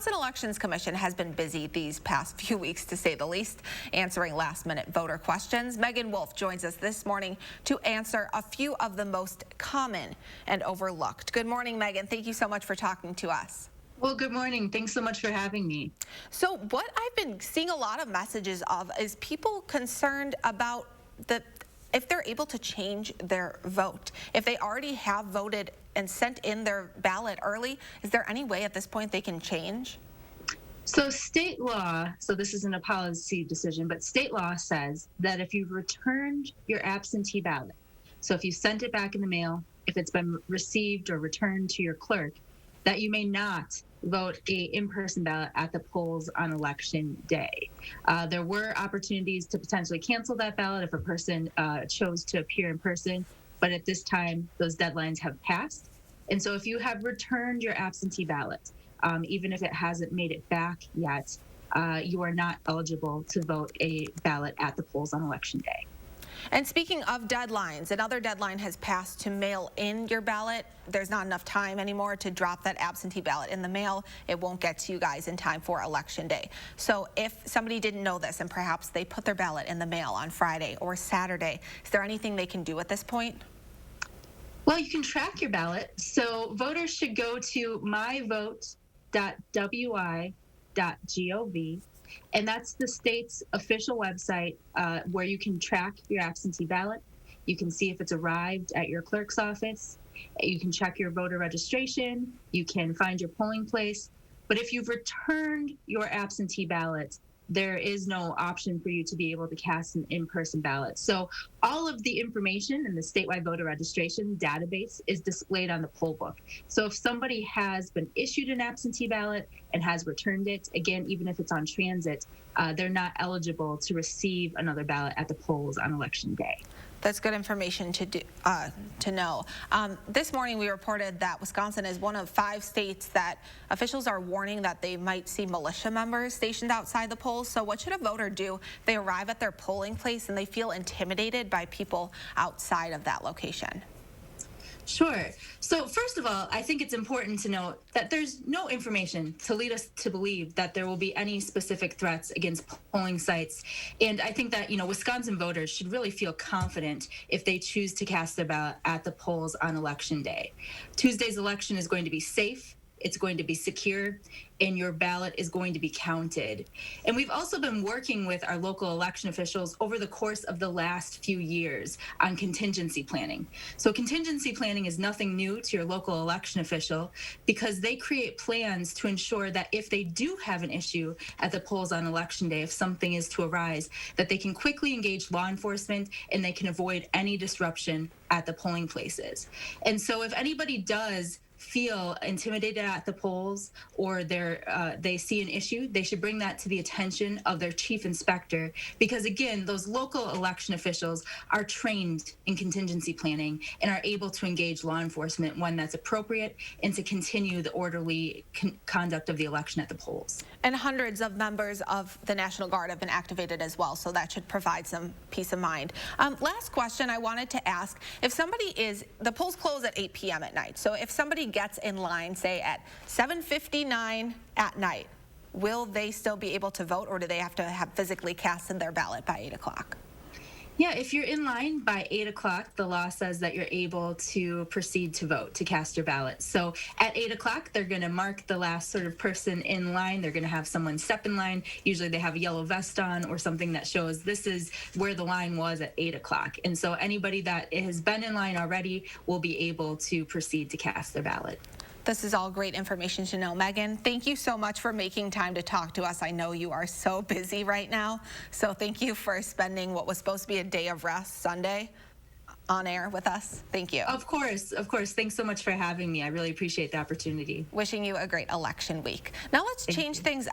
Wisconsin Elections Commission has been busy these past few weeks, to say the least, answering last-minute voter questions. Megan Wolf joins us this morning to answer a few of the most common and overlooked. Good morning, Megan. Thank you so much for talking to us. Well, good morning. Thanks so much for having me. So what I've been seeing a lot of messages of is people concerned about if they're able to change their vote. If they already have voted and sent in their ballot early, is there any way at this point they can change? So state law, so this isn't a policy decision, but state law says that if you've returned your absentee ballot, so if you sent it back in the mail, if it's been received or returned to your clerk, that you may not vote a in-person ballot at the polls on election day. There were opportunities to potentially cancel that ballot if a person chose to appear in person, but at this time, those deadlines have passed. And so if you have returned your absentee ballot, even if it hasn't made it back yet, you are not eligible to vote a ballot at the polls on election day. And speaking of deadlines, another deadline has passed to mail in your ballot. There's not enough time anymore to drop that absentee ballot in the mail. It won't get to you guys in time for election day. So if somebody didn't know this and perhaps they put their ballot in the mail on Friday or Saturday, is there anything they can do at this point? Well, you can track your ballot. So voters should go to myvote.wi.gov. And that's the state's official website where you can track your absentee ballot. You can see if it's arrived at your clerk's office. You can check your voter registration. You can find your polling place. But if you've returned your absentee ballot, there is no option for you to be able to cast an in-person ballot. So all of the information in the statewide voter registration database is displayed on the poll book. So if somebody has been issued an absentee ballot and has returned it, again, even if it's on transit, they're not eligible to receive another ballot at the polls on election day. That's good information to know. This morning we reported that Wisconsin is one of 5 states that officials are warning that they might see militia members stationed outside the polls. So what should a voter do if they arrive at their polling place and they feel intimidated by people outside of that location? Sure. So first of all, I think it's important to note that there's no information to lead us to believe that there will be any specific threats against polling sites. And I think that, Wisconsin voters should really feel confident if they choose to cast their ballot at the polls on election day. Tuesday's election is going to be safe. It's going to be secure, and your ballot is going to be counted. And we've also been working with our local election officials over the course of the last few years on contingency planning. So contingency planning is nothing new to your local election official because they create plans to ensure that if they do have an issue at the polls on election day, if something is to arise, that they can quickly engage law enforcement and they can avoid any disruption at the polling places. And so if anybody does feel intimidated at the polls or they see an issue, they should bring that to the attention of their chief inspector because, again, those local election officials are trained in contingency planning and are able to engage law enforcement when that's appropriate and to continue the orderly conduct of the election at the polls. And hundreds of members of the National Guard have been activated as well, so that should provide some peace of mind. Last question I wanted to ask, if somebody the polls close at 8 p.m. at night, so if somebody gets in line, say at 7:59 at night, will they still be able to vote, or do they have to have physically casted their ballot by 8 o'clock? Yeah, if you're in line by 8 o'clock, the law says that you're able to proceed to vote, to cast your ballot. So at 8 o'clock, they're going to mark the last sort of person in line. They're going to have someone step in line. Usually they have a yellow vest on or something that shows this is where the line was at 8 o'clock. And so anybody that has been in line already will be able to proceed to cast their ballot. This is all great information to know. Megan, thank you so much for making time to talk to us. I know you are so busy right now, so thank you for spending what was supposed to be a day of rest, Sunday, on air with us. Thank you. Of course. Thanks so much for having me. I really appreciate the opportunity. Wishing you a great election week. Now let's change things